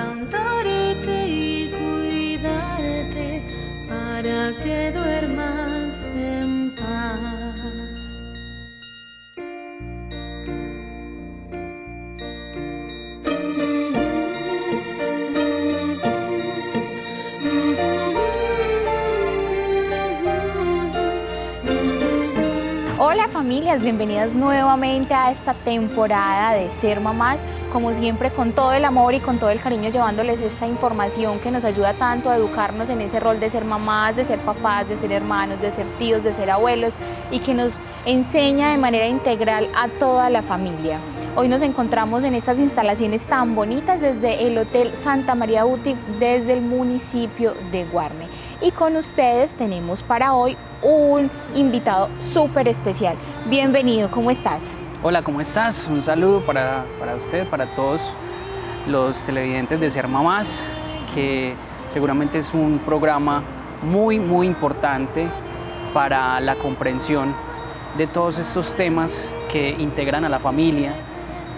ampararte y cuidarte para que duermas en paz. Hola familias, bienvenidas nuevamente a esta temporada de Ser Mamás, como siempre con todo el amor y con todo el cariño llevándoles esta información que nos ayuda tanto a educarnos en ese rol de ser mamás, de ser papás, de ser hermanos, de ser tíos, de ser abuelos y que nos enseña de manera integral a toda la familia. Hoy nos encontramos en estas instalaciones tan bonitas desde el Hotel Santa María Boutique, desde el municipio de Guarne. Y con ustedes tenemos para hoy un invitado súper especial. Bienvenido, ¿cómo estás? Hola, ¿cómo estás? Un saludo para usted, para todos los televidentes de Ser Mamás, que seguramente es un programa muy importante para la comprensión de todos estos temas que integran a la familia,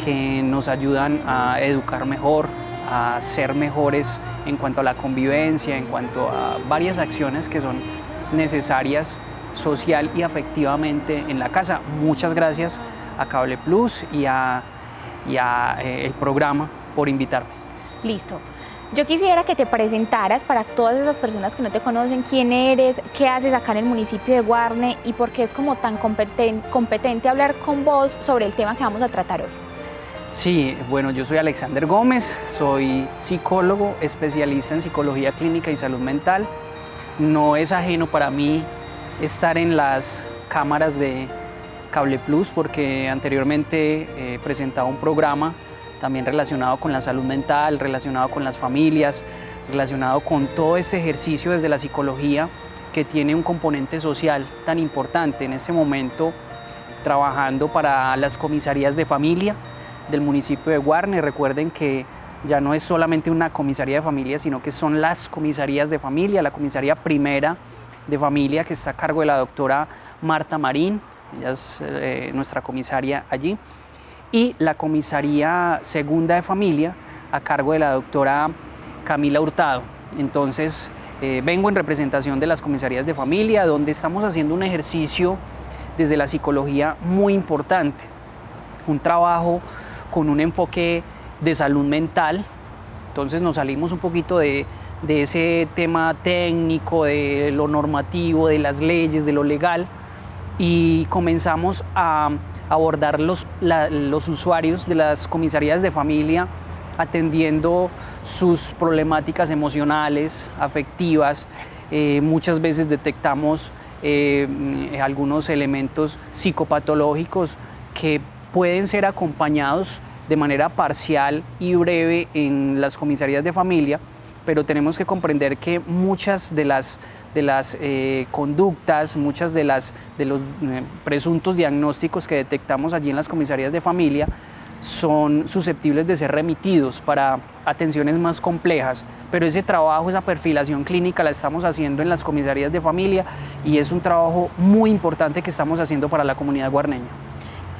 que nos ayudan a educar mejor, a ser mejores en cuanto a la convivencia, en cuanto a varias acciones que son necesarias social y afectivamente en la casa. Muchas gracias a Cable Plus y a el programa por invitarme. Listo. Yo quisiera que te presentaras para todas esas personas que no te conocen, quién eres, qué haces acá en el municipio de Guarne y por qué es como tan competente hablar con vos sobre el tema que vamos a tratar hoy. Sí, bueno, yo soy Alexander Gómez, soy psicólogo, especialista en psicología clínica y salud mental. No es ajeno para mí estar en las cámaras de Cable Plus porque anteriormente presentaba un programa también relacionado con la salud mental, relacionado con las familias, relacionado con todo este ejercicio desde la psicología que tiene un componente social tan importante. En ese momento trabajando para las comisarías de familia del municipio de Guarne. Recuerden que ya no es solamente una comisaría de familia, sino que son las comisarías de familia, la comisaría primera de familia que está a cargo de la doctora Marta Marín, ella es nuestra comisaria allí, y la comisaría segunda de familia a cargo de la doctora Camila Hurtado. Entonces vengo en representación de las comisarías de familia, donde estamos haciendo un ejercicio desde la psicología muy importante, un trabajo con un enfoque de salud mental. Entonces nos salimos un poquito de ese tema técnico, de lo normativo, de las leyes, de lo legal, y comenzamos a abordar los usuarios de las comisarías de familia atendiendo sus problemáticas emocionales, afectivas. Muchas veces detectamos algunos elementos psicopatológicos que pueden ser acompañados de manera parcial y breve en las comisarías de familia, pero tenemos que comprender que muchas de las conductas, muchas de los presuntos diagnósticos que detectamos allí en las comisarías de familia son susceptibles de ser remitidos para atenciones más complejas, pero ese trabajo, esa perfilación clínica la estamos haciendo en las comisarías de familia y es un trabajo muy importante que estamos haciendo para la comunidad guarneña.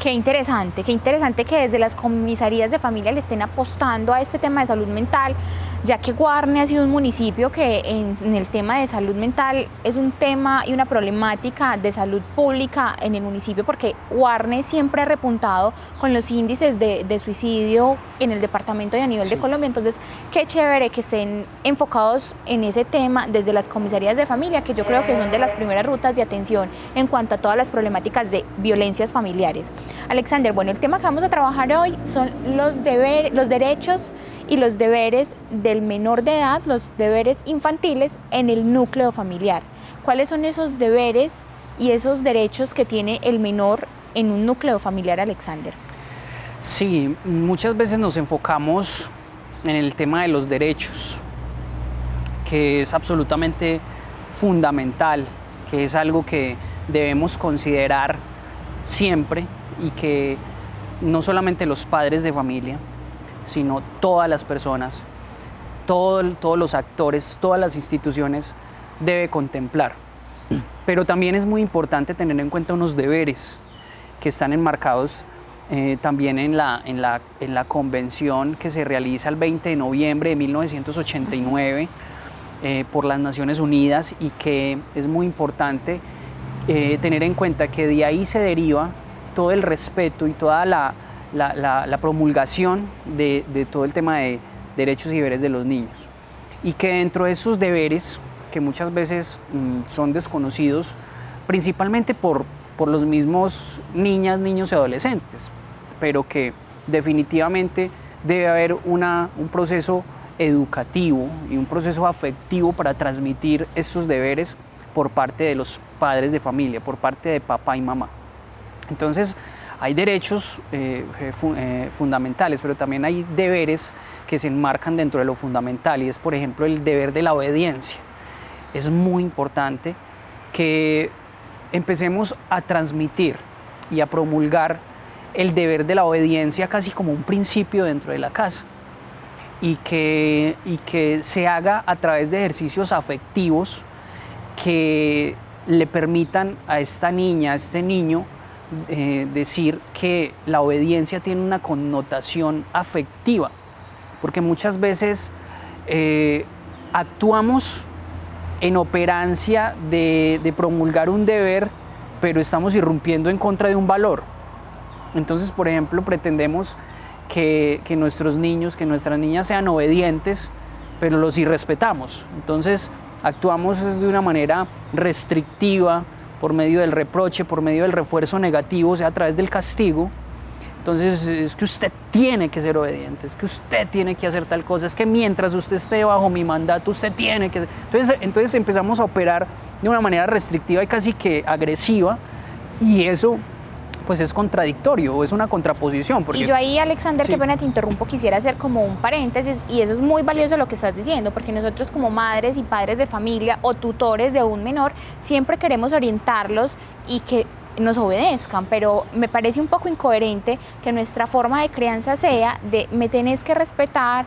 Qué interesante que desde las comisarías de familia le estén apostando a este tema de salud mental, ya que Guarne ha sido un municipio que en el tema de salud mental es un tema y una problemática de salud pública en el municipio, porque Guarne siempre ha repuntado con los índices de suicidio en el departamento y a nivel de Colombia. Entonces, qué chévere que estén enfocados en ese tema desde las comisarías de familia, que yo creo que son de las primeras rutas de atención en cuanto a todas las problemáticas de violencias familiares. Alexander, bueno, el tema que vamos a trabajar hoy son los derechos y los deberes del menor de edad, los deberes infantiles en el núcleo familiar. ¿Cuáles son esos deberes y esos derechos que tiene el menor en un núcleo familiar, Alexander? Sí, muchas veces nos enfocamos en el tema de los derechos, que es absolutamente fundamental, que es algo que debemos considerar siempre y que no solamente los padres de familia, sino todas las personas, todos los actores, todas las instituciones debe contemplar. Pero también es muy importante tener en cuenta unos deberes que están enmarcados también en la convención que se realiza el 20 de noviembre de 1989 por las Naciones Unidas, y que es muy importante tener en cuenta que de ahí se deriva todo el respeto y toda la promulgación de todo el tema de derechos y deberes de los niños. Y que dentro de esos deberes, que muchas veces son desconocidos, principalmente por los mismos niñas, niños y adolescentes, pero que definitivamente debe haber un proceso educativo y un proceso afectivo para transmitir estos deberes por parte de los padres de familia, por parte de papá y mamá. Entonces, hay derechos fundamentales, pero también hay deberes que se enmarcan dentro de lo fundamental, y es, por ejemplo, el deber de la obediencia. Es muy importante que empecemos a transmitir y a promulgar el deber de la obediencia casi como un principio dentro de la casa, y que se haga a través de ejercicios afectivos que le permitan a esta niña, a este niño, decir que la obediencia tiene una connotación afectiva, porque muchas veces actuamos en operancia de promulgar un deber, pero estamos irrumpiendo en contra de un valor. Entonces, por ejemplo, pretendemos que nuestros niños, que nuestras niñas sean obedientes, pero los irrespetamos. Entonces, actuamos de una manera restrictiva, por medio del reproche, por medio del refuerzo negativo, o sea, a través del castigo. Entonces, es que usted tiene que ser obediente, es que usted tiene que hacer tal cosa, es que mientras usted esté bajo mi mandato, usted tiene que... Entonces empezamos a operar de una manera restrictiva y casi que agresiva, y eso pues es contradictorio, o es una contraposición. Porque... Y yo ahí, Alexander, Sí. qué pena te interrumpo, quisiera hacer como un paréntesis, y eso es muy valioso lo que estás diciendo, porque nosotros como madres y padres de familia o tutores de un menor, siempre queremos orientarlos y que nos obedezcan, pero me parece un poco incoherente que nuestra forma de crianza sea de me tenés que respetar,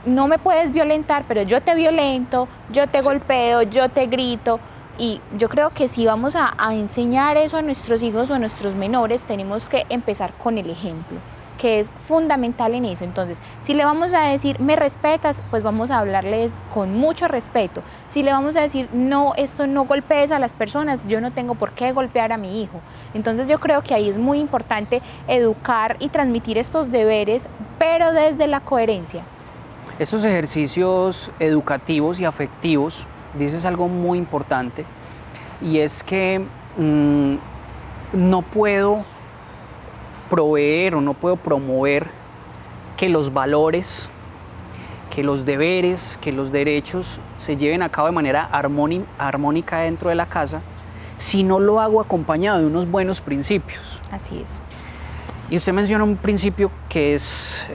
no me puedes violentar, pero yo te violento, yo te golpeo, yo te grito. Y yo creo que si vamos a enseñar eso a nuestros hijos o a nuestros menores, tenemos que empezar con el ejemplo, que es fundamental en eso. Entonces, si le vamos a decir, me respetas, pues vamos a hablarle con mucho respeto. Si le vamos a decir, no, esto no golpees a las personas, yo no tengo por qué golpear a mi hijo. Entonces, yo creo que ahí es muy importante educar y transmitir estos deberes, pero desde la coherencia. Estos ejercicios educativos y afectivos, dices algo muy importante, y es que no puedo proveer o no puedo promover que los valores, que los deberes, que los derechos se lleven a cabo de manera armónica dentro de la casa si no lo hago acompañado de unos buenos principios. Así es. Y usted menciona un principio que es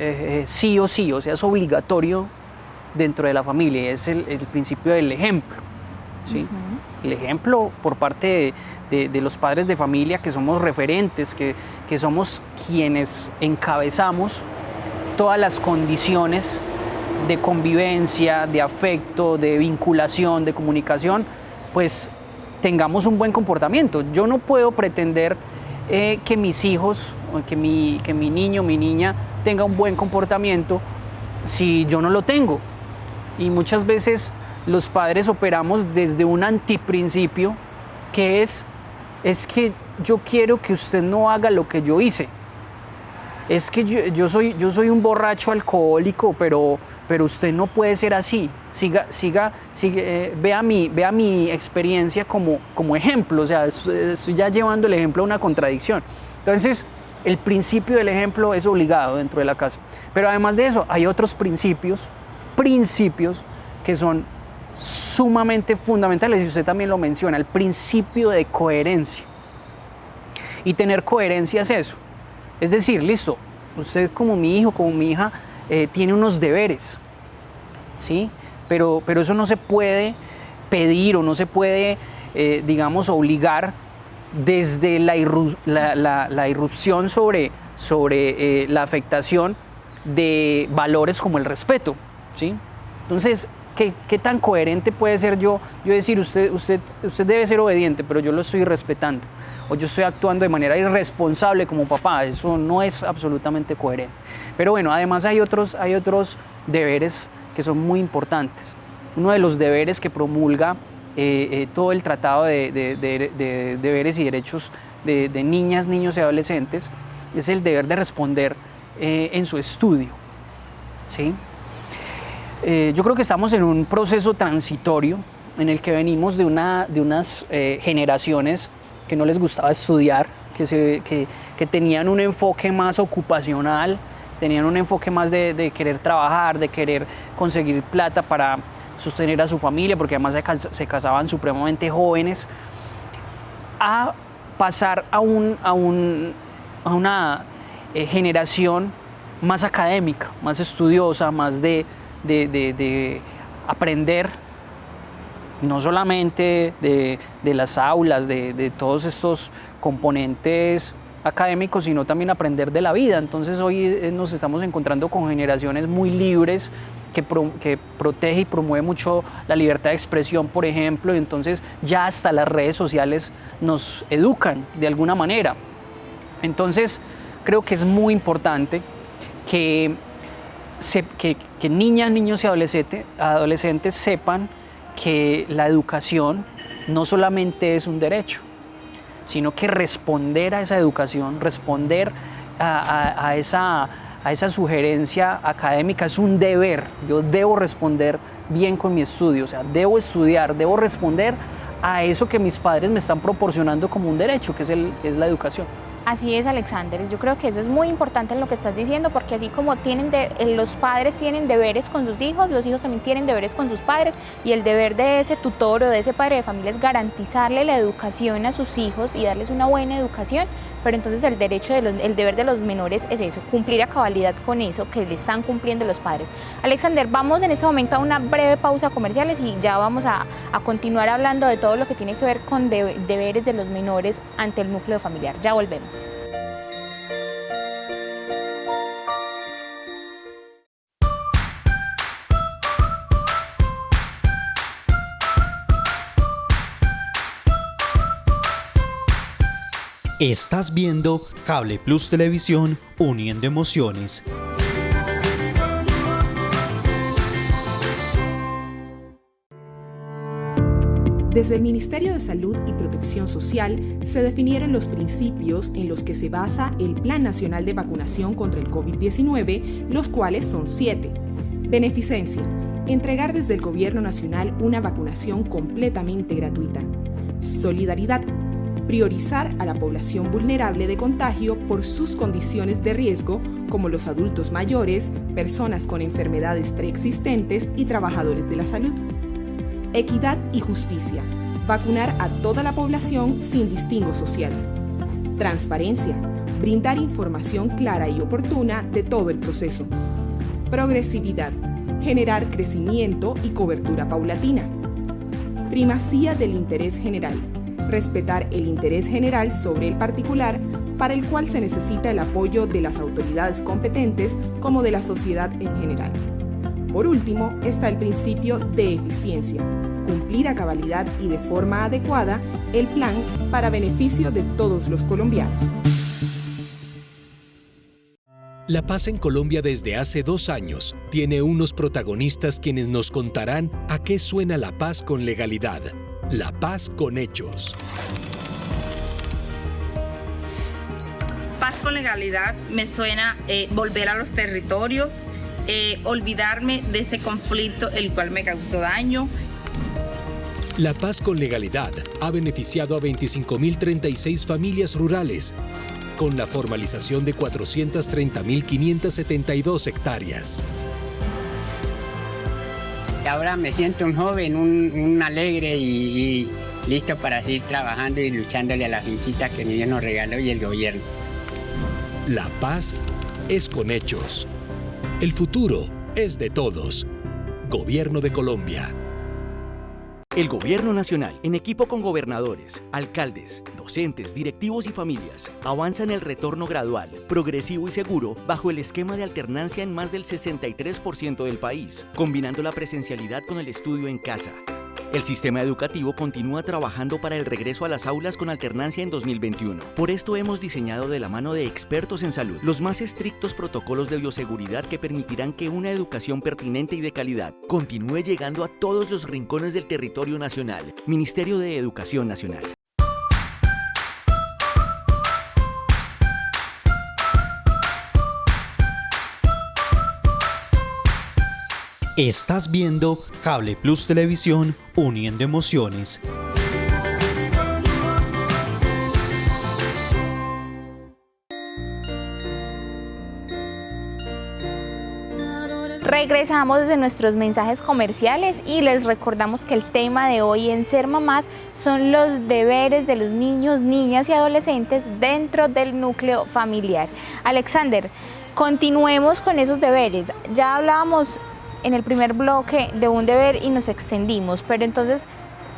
sí o sí, o sea, es obligatorio dentro de la familia, y es el principio del ejemplo, ¿sí? El ejemplo por parte de los padres de familia, que somos referentes, que somos quienes encabezamos todas las condiciones de convivencia, de afecto, de vinculación, de comunicación, pues tengamos un buen comportamiento. Yo no puedo pretender que mis hijos, que mi niño, mi niña tenga un buen comportamiento si yo no lo tengo. Y muchas veces los padres operamos desde un antiprincipio, que es que yo quiero que usted no haga lo que yo hice. Es que yo soy un borracho alcohólico, pero usted no puede ser así. Vea mi experiencia como ejemplo. O sea, estoy ya llevando el ejemplo a una contradicción. Entonces, el principio del ejemplo es obligado dentro de la casa. Pero además de eso, hay otros principios que son sumamente fundamentales, y usted también lo menciona, el principio de coherencia. Y tener coherencia es eso. Es decir, listo, usted como mi hijo, como mi hija, tiene unos deberes, ¿sí? Pero eso no se puede pedir o no se puede, digamos, obligar desde la irrupción sobre la afectación de valores como el respeto, ¿sí? Entonces, ¿qué tan coherente puede ser yo decir, usted debe ser obediente, pero yo lo estoy respetando? o yo estoy actuando de manera irresponsable como papá. Eso no es absolutamente coherente. Pero bueno, además hay otros deberes que son muy importantes. Uno de los deberes que promulga todo el Tratado de Deberes y Derechos de Niñas, Niños y Adolescentes es el deber de responder en su estudio, ¿sí? Yo creo que estamos en un proceso transitorio en el que venimos de unas generaciones que no les gustaba estudiar, que tenían un enfoque más ocupacional, tenían un enfoque más de querer trabajar, de querer conseguir plata para sostener a su familia, porque además se casaban supremamente jóvenes, a pasar a una generación más académica, más estudiosa, más de aprender, no solamente de las aulas, de todos estos componentes académicos, sino también aprender de la vida. Entonces hoy nos estamos encontrando con generaciones muy libres, que protege y promueve mucho la libertad de expresión, por ejemplo, y entonces ya hasta las redes sociales nos educan de alguna manera. Entonces creo que es muy importante que niñas, niños y adolescentes sepan que la educación no solamente es un derecho, sino que responder a esa educación, responder a esa sugerencia académica es un deber. Yo debo responder bien con mi estudio, o sea, debo estudiar, debo responder a eso que mis padres me están proporcionando como un derecho, que es la educación. Así es, Alexander. Yo creo que eso es muy importante en lo que estás diciendo, porque así como los padres tienen deberes con sus hijos, los hijos también tienen deberes con sus padres, y el deber de ese tutor o de ese padre de familia es garantizarle la educación a sus hijos y darles una buena educación. Pero entonces el deber de los menores es eso, cumplir a cabalidad con eso que le están cumpliendo los padres. Alexander, vamos en este momento a una breve pausa comerciales y ya vamos a continuar hablando de todo lo que tiene que ver con deberes de los menores ante el núcleo familiar. Ya volvemos. Estás viendo Cable Plus Televisión, uniendo emociones. Desde el Ministerio de Salud y Protección Social se definieron los principios en los que se basa el Plan Nacional de Vacunación contra el COVID-19, los cuales son 7. Beneficencia: entregar desde el Gobierno Nacional una vacunación completamente gratuita. Solidaridad: priorizar a la población vulnerable de contagio por sus condiciones de riesgo, como los adultos mayores, personas con enfermedades preexistentes y trabajadores de la salud. Equidad y justicia: vacunar a toda la población sin distingo social. Transparencia: brindar información clara y oportuna de todo el proceso. Progresividad: generar crecimiento y cobertura paulatina. Primacía del interés general: respetar el interés general sobre el particular, para el cual se necesita el apoyo de las autoridades competentes como de la sociedad en general. Por último, está el principio de eficiencia: cumplir a cabalidad y de forma adecuada el plan para beneficio de todos los colombianos. La paz en Colombia desde hace 2 años tiene unos protagonistas quienes nos contarán a qué suena la paz con legalidad. La paz con hechos. Paz con legalidad me suena volver a los territorios, olvidarme de ese conflicto el cual me causó daño. La paz con legalidad ha beneficiado a 25.036 familias rurales, con la formalización de 430.572 hectáreas. Ahora me siento un joven, un alegre y listo para seguir trabajando y luchándole a la finquita que Dios nos regaló y el gobierno. La paz es con hechos. El futuro es de todos. Gobierno de Colombia. El Gobierno Nacional, en equipo con gobernadores, alcaldes, docentes, directivos y familias, avanza en el retorno gradual, progresivo y seguro bajo el esquema de alternancia en más del 63% del país, combinando la presencialidad con el estudio en casa. El sistema educativo continúa trabajando para el regreso a las aulas con alternancia en 2021. Por esto hemos diseñado de la mano de expertos en salud los más estrictos protocolos de bioseguridad que permitirán que una educación pertinente y de calidad continúe llegando a todos los rincones del territorio nacional. Ministerio de Educación Nacional. Estás viendo Cable Plus Televisión, uniendo emociones. Regresamos desde nuestros mensajes comerciales y les recordamos que el tema de hoy en Ser Mamás son los deberes de los niños, niñas y adolescentes dentro del núcleo familiar. Alexander, continuemos con esos deberes. Ya hablábamos en el primer bloque de un deber y nos extendimos, pero entonces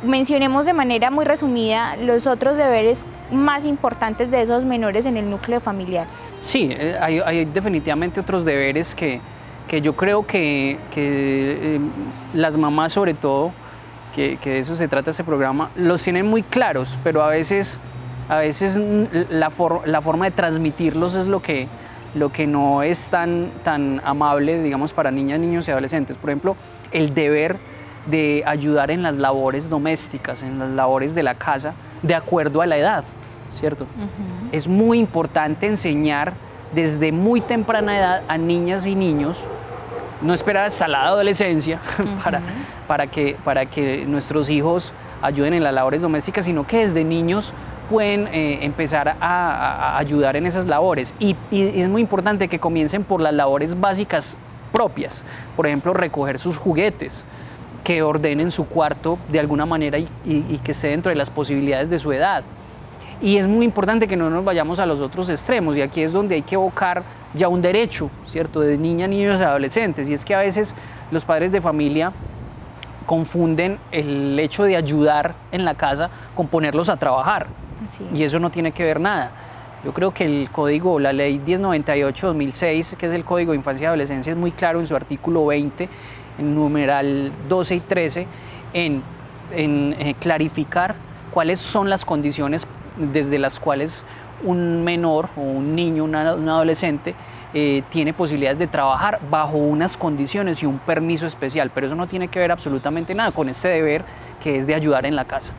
mencionemos de manera muy resumida los otros deberes más importantes de esos menores en el núcleo familiar. Sí, hay definitivamente otros deberes que yo creo que las mamás, sobre todo, que de eso se trata este programa, los tienen muy claros, pero a veces la forma de transmitirlos es lo que no es tan amable, digamos, para niñas, niños y adolescentes. Por ejemplo, el deber de ayudar en las labores domésticas, en las labores de la casa, de acuerdo a la edad, ¿cierto? Es muy importante enseñar desde muy temprana edad a niñas y niños, no esperar hasta la adolescencia para que nuestros hijos ayuden en las labores domésticas, sino que desde niños pueden empezar a ayudar en esas labores. Y es muy importante que comiencen por las labores básicas propias. Por ejemplo, recoger sus juguetes, que ordenen su cuarto de alguna manera y que esté dentro de las posibilidades de su edad. Y es muy importante que no nos vayamos a los otros extremos, y aquí es donde hay que evocar ya un derecho, ¿cierto?, de niñas, niños y adolescentes. Y es que a veces los padres de familia confunden el hecho de ayudar en la casa con ponerlos a trabajar. Sí. Y eso no tiene que ver nada. Yo creo que el código, la ley 1098-2006, que es el Código de Infancia y Adolescencia, es muy claro en su artículo 20, en numeral 12 y 13, en clarificar cuáles son las condiciones desde las cuales un menor o un niño, un adolescente, tiene posibilidades de trabajar bajo unas condiciones y un permiso especial, pero eso no tiene que ver absolutamente nada con este deber que es de ayudar en la casa.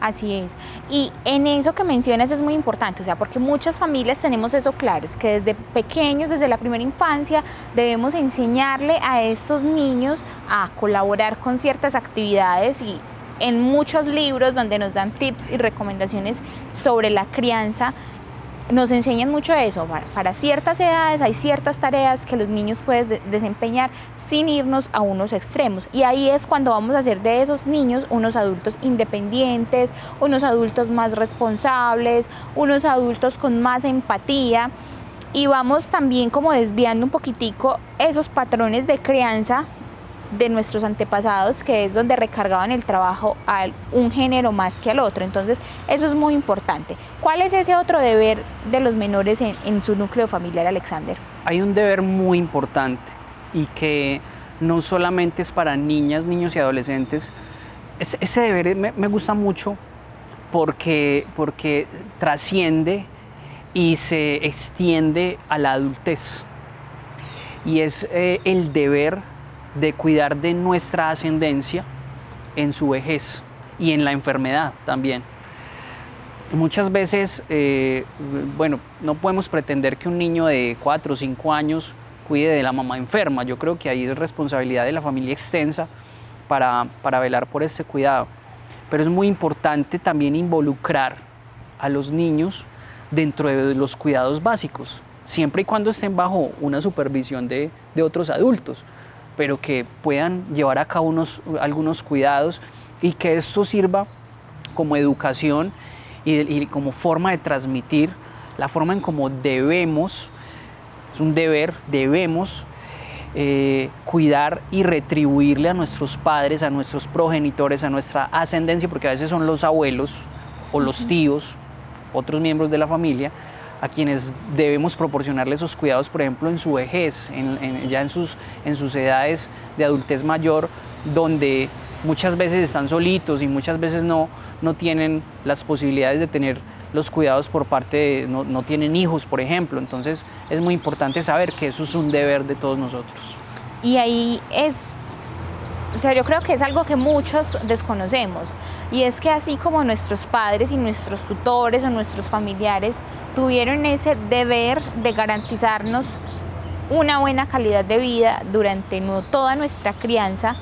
Así es. Y en eso que mencionas es muy importante, o sea, porque muchas familias tenemos eso claro, es que desde pequeños, desde la primera infancia, debemos enseñarle a estos niños a colaborar con ciertas actividades, y en muchos libros donde nos dan tips y recomendaciones sobre la crianza, nos enseñan mucho eso. Para ciertas edades hay ciertas tareas que los niños pueden desempeñar sin irnos a unos extremos, y ahí es cuando vamos a hacer de esos niños unos adultos independientes, unos adultos más responsables, unos adultos con más empatía, y vamos también como desviando un poquitico esos patrones de crianza de nuestros antepasados, que es donde recargaban el trabajo a un género más que al otro. Entonces eso es muy importante. ¿Cuál es ese otro deber de los menores en su núcleo familiar, Alexander? Hay un deber muy importante y que no solamente es para niñas, niños y adolescentes. Ese deber me gusta mucho porque trasciende y se extiende a la adultez, y es el deber de cuidar de nuestra ascendencia en su vejez y en la enfermedad también. Muchas veces, no podemos pretender que un niño de 4 o 5 años cuide de la mamá enferma. Yo creo que ahí es responsabilidad de la familia extensa para velar por ese cuidado. Pero es muy importante también involucrar a los niños dentro de los cuidados básicos, siempre y cuando estén bajo una supervisión de otros adultos, pero que puedan llevar a cabo algunos cuidados, y que esto sirva como educación y como forma de transmitir la forma en cómo debemos, es un deber, debemos cuidar y retribuirle a nuestros padres, a nuestros progenitores, a nuestra ascendencia, porque a veces son los abuelos o los tíos, otros miembros de la familia, a quienes debemos proporcionarle esos cuidados, por ejemplo, en su vejez, ya en sus edades de adultez mayor, donde muchas veces están solitos y muchas veces no tienen las posibilidades de tener los cuidados por parte de, no tienen hijos, por ejemplo. Entonces es muy importante saber que eso es un deber de todos nosotros. Y ahí yo creo que es algo que muchos desconocemos, y es que así como nuestros padres y nuestros tutores o nuestros familiares tuvieron ese deber de garantizarnos una buena calidad de vida durante toda nuestra crianza,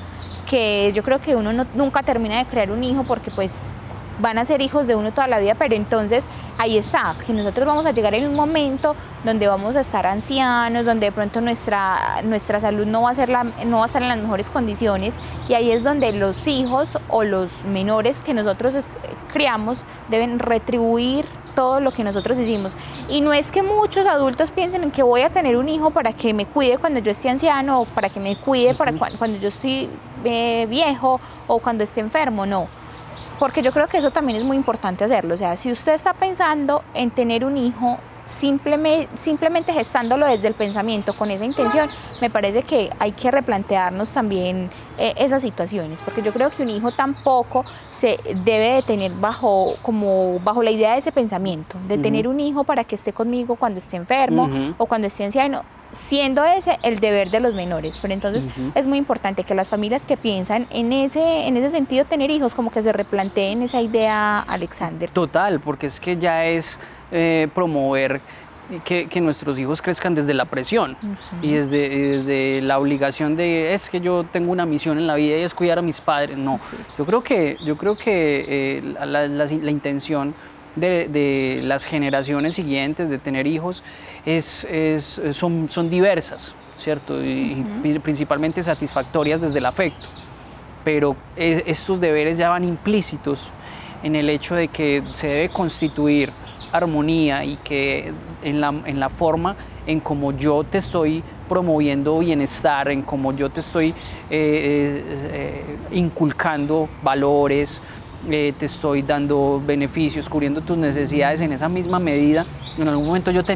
que yo creo que uno nunca termina de crear un hijo porque pues van a ser hijos de uno toda la vida, pero entonces ahí está, que nosotros vamos a llegar en un momento donde vamos a estar ancianos, donde de pronto nuestra salud no va a estar en las mejores condiciones, y ahí es donde los hijos o los menores que nosotros criamos deben retribuir todo lo que nosotros hicimos. Y no es que muchos adultos piensen en que voy a tener un hijo para que me cuide cuando yo esté anciano, o para que me cuide cuando yo esté viejo o cuando esté enfermo, no. Porque yo creo que eso también es muy importante hacerlo. O sea, si usted está pensando en tener un hijo, simplemente gestándolo desde el pensamiento con esa intención, me parece que hay que replantearnos también esas situaciones, porque yo creo que un hijo tampoco se debe de tener bajo la idea de ese pensamiento, de tener un hijo para que esté conmigo cuando esté enfermo o cuando esté anciano, siendo ese el deber de los menores. Pero entonces es muy importante que las familias que piensan en ese sentido tener hijos, como que se replanteen esa idea, Alexander. Total, porque es que ya es promover que nuestros hijos crezcan desde la presión y desde la obligación de es que yo tengo una misión en la vida y es cuidar a mis padres. No, yo creo que la intención de las generaciones siguientes de tener hijos son diversas, ¿cierto? Y principalmente satisfactorias desde el afecto, pero estos deberes ya van implícitos en el hecho de que se debe constituir armonía, y que en la forma en como yo te estoy promoviendo bienestar, en como yo te estoy inculcando valores, te estoy dando beneficios, cubriendo tus necesidades, en esa misma medida en algún momento yo te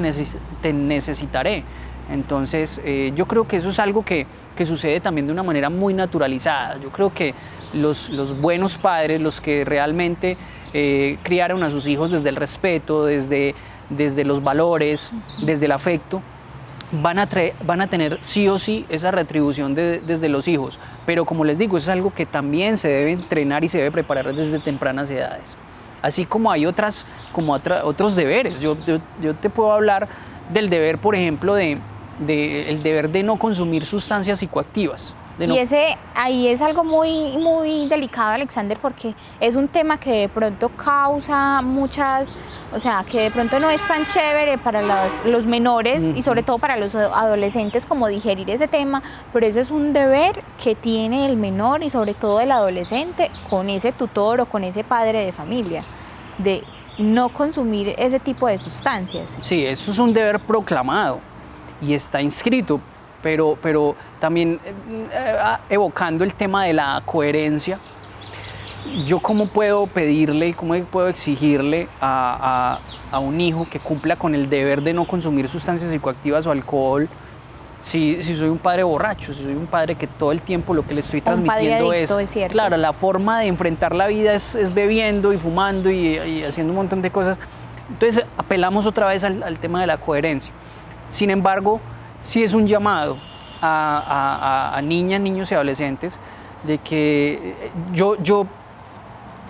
necesitaré. Entonces yo creo que eso es algo que sucede también de una manera muy naturalizada. Yo creo que los buenos padres, los que realmente criaron a sus hijos desde el respeto, desde los valores, desde el afecto, van a tener sí o sí esa retribución desde los hijos. Pero como les digo, es algo que también se debe entrenar y se debe preparar desde tempranas edades. Así como hay otros deberes. Yo te puedo hablar del deber, por ejemplo, el deber de no consumir sustancias psicoactivas. Y ahí es algo muy, muy delicado, Alexander, porque es un tema que de pronto causa que de pronto no es tan chévere para los menores y sobre todo para los adolescentes como digerir ese tema, pero ese es un deber que tiene el menor y sobre todo el adolescente con ese tutor o con ese padre de familia, de no consumir ese tipo de sustancias. Sí, eso es un deber proclamado y está inscrito, pero también evocando el tema de la coherencia. ¿Yo cómo puedo pedirle y cómo puedo exigirle a un hijo que cumpla con el deber de no consumir sustancias psicoactivas o alcohol si soy un padre borracho, si soy un padre que todo el tiempo lo que le estoy transmitiendo es claro, la forma de enfrentar la vida es bebiendo y fumando y haciendo un montón de cosas? Entonces apelamos otra vez al tema de la coherencia. Sin embargo, sí es un llamado a niñas, niños y adolescentes de que yo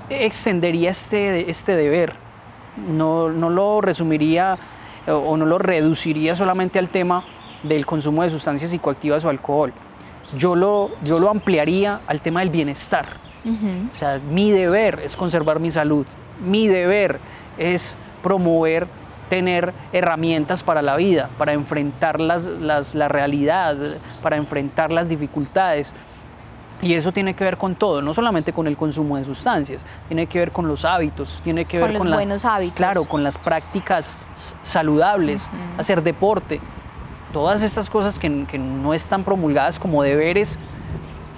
extendería este deber, no lo resumiría o no lo reduciría solamente al tema del consumo de sustancias psicoactivas o alcohol. Yo lo ampliaría al tema del bienestar. O sea, mi deber es conservar mi salud, mi deber es promover tener herramientas para la vida, para enfrentar la realidad, para enfrentar las dificultades. Y eso tiene que ver con todo, no solamente con el consumo de sustancias, tiene que ver con los hábitos, tiene que ver con los buenos hábitos. Claro, con las prácticas saludables, hacer deporte. Todas estas cosas que no están promulgadas como deberes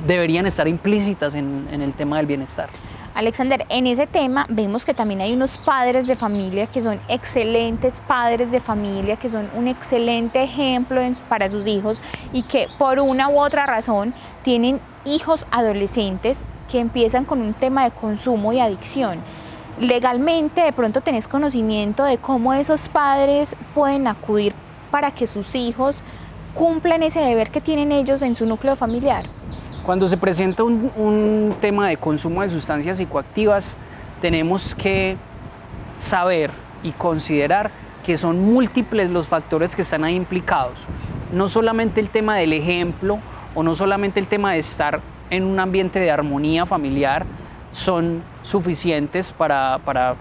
deberían estar implícitas en el tema del bienestar. Alexander, en ese tema vemos que también hay unos padres de familia que son excelentes padres de familia, que son un excelente ejemplo para sus hijos y que por una u otra razón tienen hijos adolescentes que empiezan con un tema de consumo y adicción. Legalmente, de pronto tenés conocimiento de cómo esos padres pueden acudir para que sus hijos cumplan ese deber que tienen ellos en su núcleo familiar. Cuando se presenta un tema de consumo de sustancias psicoactivas, tenemos que saber y considerar que son múltiples los factores que están ahí implicados. No solamente el tema del ejemplo o no solamente el tema de estar en un ambiente de armonía familiar son suficientes para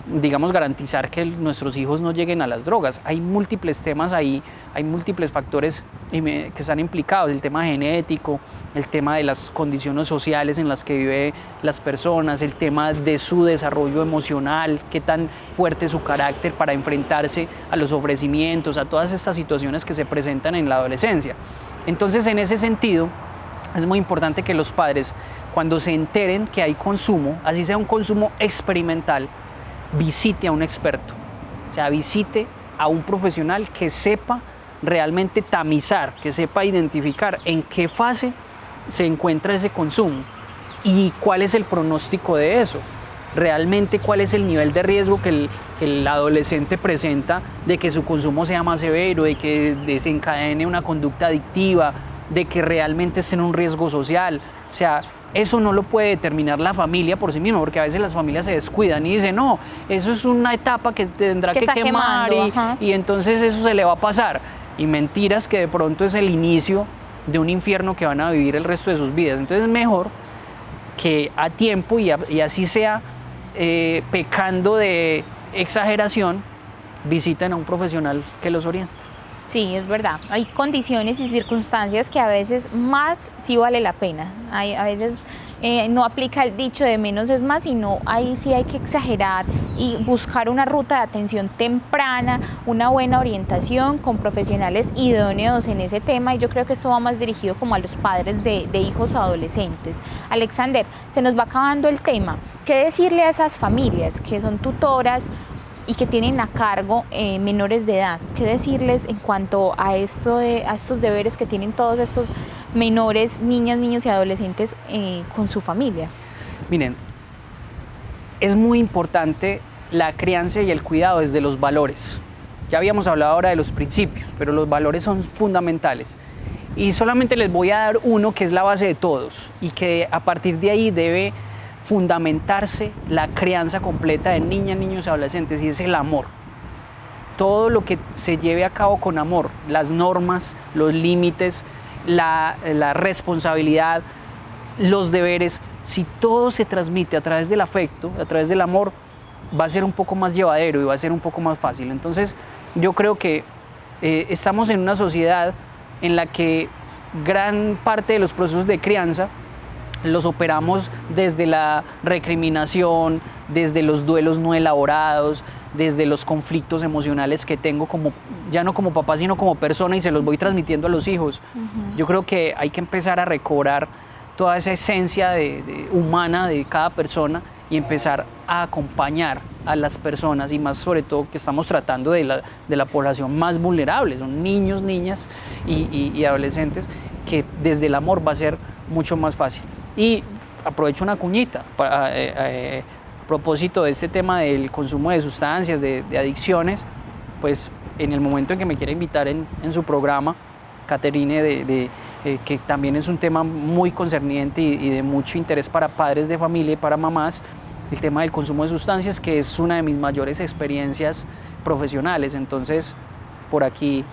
digamos, garantizar que nuestros hijos no lleguen a las drogas. Hay múltiples temas ahí, hay múltiples factores que están implicados, el tema genético, el tema de las condiciones sociales en las que viven las personas, el tema de su desarrollo emocional, qué tan fuerte es su carácter para enfrentarse a los ofrecimientos, a todas estas situaciones que se presentan en la adolescencia. Entonces, en ese sentido, es muy importante que los padres, cuando se enteren que hay consumo, así sea un consumo experimental, visite a un experto, o sea, visite a un profesional que sepa realmente tamizar, que sepa identificar en qué fase se encuentra ese consumo y cuál es el pronóstico de eso, realmente cuál es el nivel de riesgo que el adolescente presenta de que su consumo sea más severo, de que desencadene una conducta adictiva, de que realmente esté en un riesgo social, o sea, eso no lo puede determinar la familia por sí misma, porque a veces las familias se descuidan y dicen, no, eso es una etapa que tendrá que quemar y entonces eso se le va a pasar. Y mentiras, que de pronto es el inicio de un infierno que van a vivir el resto de sus vidas. Entonces es mejor que a tiempo y así sea pecando de exageración, visiten a un profesional que los oriente. Sí, es verdad. Hay condiciones y circunstancias que a veces más sí vale la pena. A veces no aplica el dicho de menos es más, sino ahí sí hay que exagerar y buscar una ruta de atención temprana, una buena orientación con profesionales idóneos en ese tema, y yo creo que esto va más dirigido como a los padres de hijos adolescentes. Alexander, se nos va acabando el tema. ¿Qué decirle a esas familias que son tutoras y que tienen a cargo menores de edad? ¿Qué decirles en cuanto a estos deberes que tienen todos estos menores, niñas, niños y adolescentes con su familia? Miren, es muy importante la crianza y el cuidado desde los valores. Ya habíamos hablado ahora de los principios, pero los valores son fundamentales. Y solamente les voy a dar uno que es la base de todos y que a partir de ahí debe fundamentarse la crianza completa de niñas, niños y adolescentes, y es el amor. Todo lo que se lleve a cabo con amor, las normas, los límites, la responsabilidad, los deberes, si todo se transmite a través del afecto, a través del amor, va a ser un poco más llevadero y va a ser un poco más fácil. Entonces, yo creo que estamos en una sociedad en la que gran parte de los procesos de crianza los operamos desde la recriminación, desde los duelos no elaborados, desde los conflictos emocionales que tengo ya no como papá, sino como persona, y se los voy transmitiendo a los hijos. Yo creo que hay que empezar a recobrar toda esa esencia humana de cada persona y empezar a acompañar a las personas, y más sobre todo que estamos tratando de la población más vulnerable, son niños, niñas y adolescentes, que desde el amor va a ser mucho más fácil. Y aprovecho una cuñita a propósito de este tema del consumo de sustancias, de adicciones, pues en el momento en que me quiera invitar en su programa, Caterine, que también es un tema muy concerniente y de mucho interés para padres de familia y para mamás, el tema del consumo de sustancias, que es una de mis mayores experiencias profesionales. Entonces, por aquí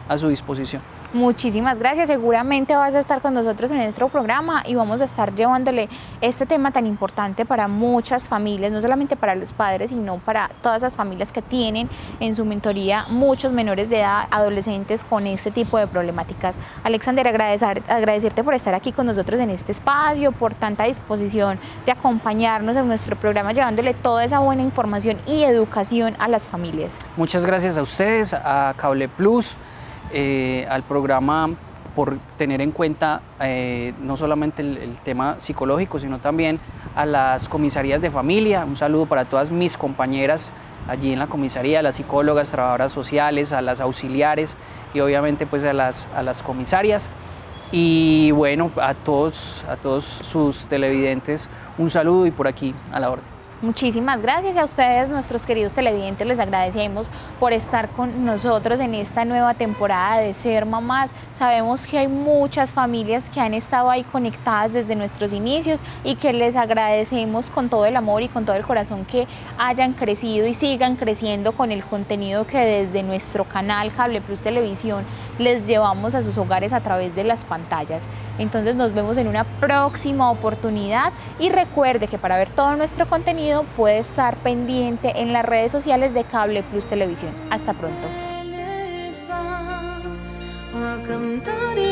a su disposición. Muchísimas gracias, seguramente vas a estar con nosotros en nuestro programa y vamos a estar llevándole este tema tan importante para muchas familias, no solamente para los padres, sino para todas esas familias que tienen en su mentoría muchos menores de edad, adolescentes con este tipo de problemáticas. Alexander, agradecerte por estar aquí con nosotros en este espacio, por tanta disposición de acompañarnos en nuestro programa, llevándole toda esa buena información y educación a las familias. Muchas gracias a ustedes, a Cable Plus, al programa, por tener en cuenta no solamente el tema psicológico, sino también a las comisarías de familia. Un saludo para todas mis compañeras allí en la comisaría, a las psicólogas, trabajadoras sociales, a las auxiliares y obviamente pues a las comisarias. Y bueno, a todos sus televidentes, un saludo y por aquí a la orden. Muchísimas gracias a ustedes, nuestros queridos televidentes, les agradecemos por estar con nosotros en esta nueva temporada de Ser Mamás. Sabemos que hay muchas familias que han estado ahí conectadas desde nuestros inicios y que les agradecemos con todo el amor y con todo el corazón que hayan crecido y sigan creciendo con el contenido que desde nuestro canal Cable Plus Televisión les llevamos a sus hogares a través de las pantallas. Entonces nos vemos en una próxima oportunidad y recuerde que para ver todo nuestro contenido puede estar pendiente en las redes sociales de Cable Plus Televisión. Hasta pronto. A cantar